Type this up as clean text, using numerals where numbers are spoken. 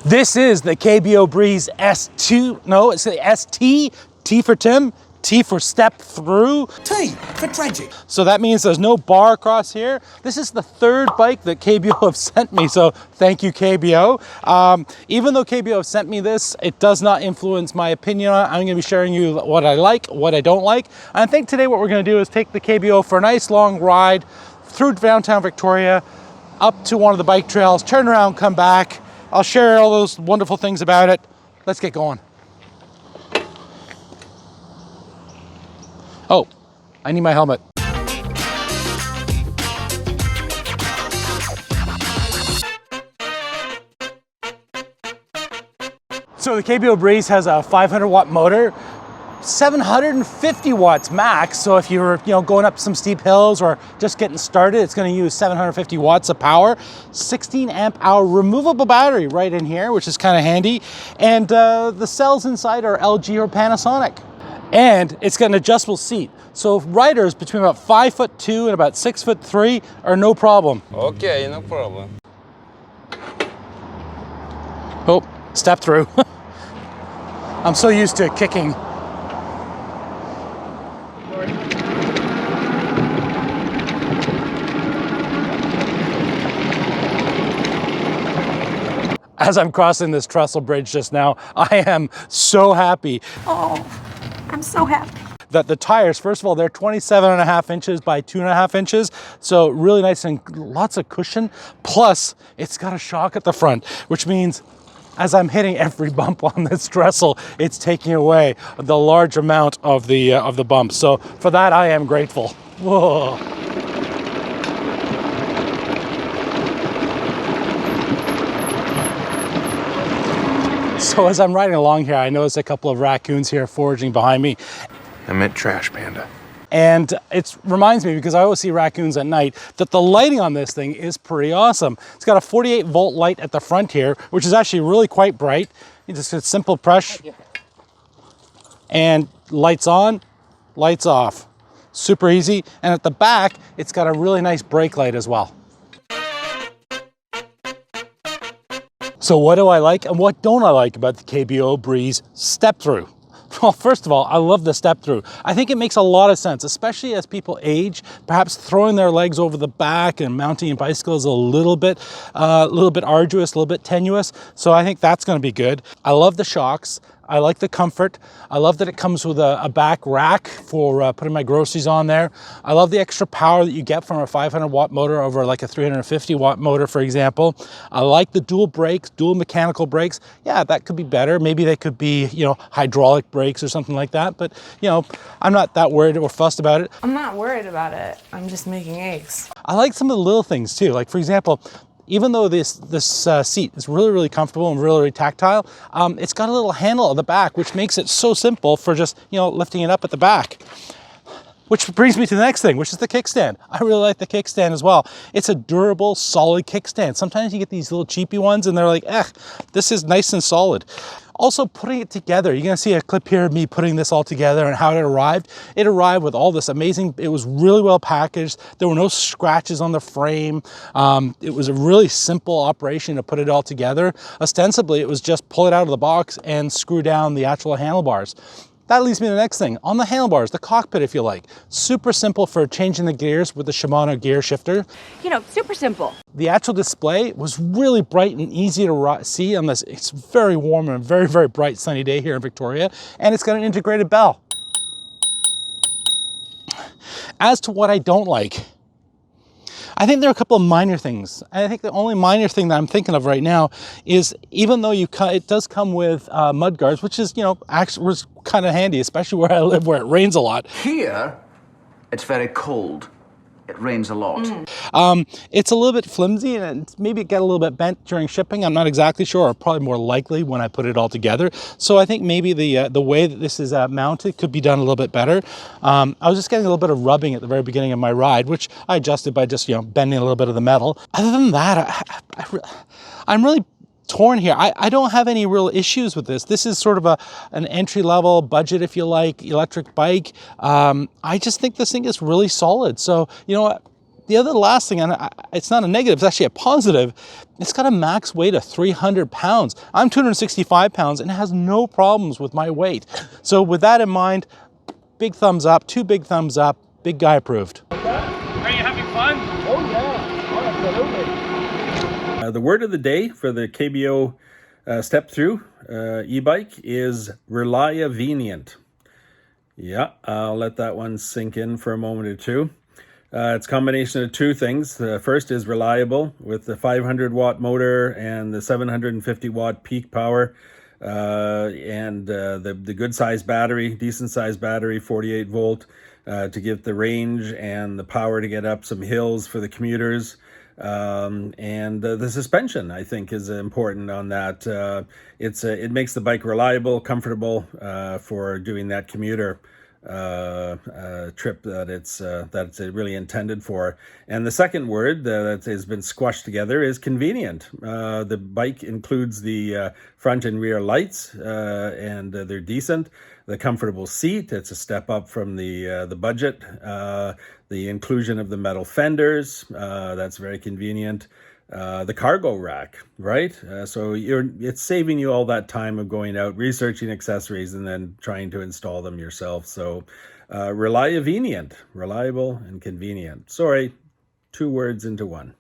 This is the KBO Breeze S2, no, it's the ST, T for Tim, T for step through. T for tragic. So that means there's no bar across here. This is the third bike that KBO have sent me, so thank you, KBO. Even though KBO have sent me this, it does not influence my opinion on it. I'm gonna be sharing you what I like, what I don't like. And I think today what we're gonna do is take the KBO for a nice long ride through downtown Victoria, up to one of the bike trails, turn around, come back. I'll share all those wonderful things about it. Let's get going. Oh, I need my helmet. So the KBO Breeze has a 500 watt motor, 750 watts max. So if you're going up some steep hills or just getting started, it's going to use 750 watts of power. 16 amp hour removable battery right in here, which is kind of handy. And the cells inside are LG or Panasonic. And it's got an adjustable seat. So riders between about 5'2" and about 6'3" are no problem. Okay, no problem. Oh, step through. I'm so used to kicking. As I'm crossing this trestle bridge just now, I am so happy. Oh, I'm so happy. That the tires, first of all, they're 27.5 inches by 2.5 inches. So really nice and lots of cushion. Plus, it's got a shock at the front, which means as I'm hitting every bump on this trestle, it's taking away the large amount of the bumps. So for that, I am grateful. Whoa. So as I'm riding along here, I notice a couple of raccoons here foraging behind me. I meant trash panda. And it reminds me, because I always see raccoons at night, that the lighting on this thing is pretty awesome. It's got a 48 volt light at the front here, which is actually really quite bright. You just a simple push and lights on, lights off. Super easy. And at the back, it's got a really nice brake light as well. So what do I like and what don't I like about the KBO Breeze step through? Well, first of all, I love the step through. I think it makes a lot of sense, especially as people age. Perhaps throwing their legs over the back and mounting a bicycle is a little bit arduous, a little bit tenuous. So I think that's going to be good. I love the shocks. I like the comfort. I love that it comes with a back rack for putting my groceries on there. I love the extra power that you get from a 500 watt motor over like a 350 watt motor, for example. I like the dual brakes, dual mechanical brakes. Yeah, that could be better. Maybe they could be, hydraulic brakes or something like that. But, I'm not that worried or fussed about it. I'm not worried about it. I'm just making eggs. I like some of the little things too. Like, for example, even though this seat is really, really comfortable and really, really tactile, it's got a little handle at the back, which makes it so simple for just, lifting it up at the back. Which brings me to the next thing, which is the kickstand. I really like the kickstand as well. It's a durable, solid kickstand. Sometimes you get these little cheapy ones and they're like, this is nice and solid. Also, putting it together, you're gonna see a clip here of me putting this all together and how it arrived. It arrived with all this amazing, it was really well packaged. There were no scratches on the frame. It was a really simple operation to put it all together. Ostensibly, it was just pull it out of the box and screw down the actual handlebars. That leads me to the next thing. On the handlebars, the cockpit, if you like. Super simple for changing the gears with the Shimano gear shifter. Super simple. The actual display was really bright and easy to see on this. It's very warm and very, very bright sunny day here in Victoria. And it's got an integrated bell. As to what I don't like, I think there are a couple of minor things. I think the only minor thing that I'm thinking of right now is, even though it does come with mud guards, which is, actually was kind of handy, especially where I live, where it rains a lot. Here, it's very cold. It rains a lot. It's a little bit flimsy and maybe it got a little bit bent during shipping. I'm not exactly sure, or probably more likely when I put it all together. So I think maybe the way that this is mounted could be done a little bit better. I was just getting a little bit of rubbing at the very beginning of my ride, which I adjusted by just, bending a little bit of the metal. Other than that, I'm really torn here. I don't have any real issues with this. This is sort of an entry-level budget, if you like, electric bike. I just think this thing is really solid. So, you know what? The other last thing, and it's not a negative, it's actually a positive, it's got a max weight of 300 pounds. I'm 265 pounds and it has no problems with my weight. So with that in mind, big thumbs up, 2 big thumbs up, big guy approved. Are you having fun? Oh yeah, absolutely. The word of the day for the KBO step through e-bike is reliavenient. Yeah, I'll let that one sink in for a moment or two. It's a combination of 2 things. The first is reliable with the 500 watt motor and the 750 watt peak power, and the good size battery, decent size battery, 48 volt, to give the range and the power to get up some hills for the commuters. And the suspension, I think, is important on that. It makes the bike reliable, comfortable for doing that commuter trip that it's really intended for. And the second word that has been squashed together is convenient. The bike includes the front and rear lights, and they're decent. The comfortable seat, it's a step up from the budget. The inclusion of the metal fenders, that's very convenient. The cargo rack, right? So it's saving you all that time of going out, researching accessories, and then trying to install them yourself. So reliavenient, reliable and convenient. Sorry, 2 words into one.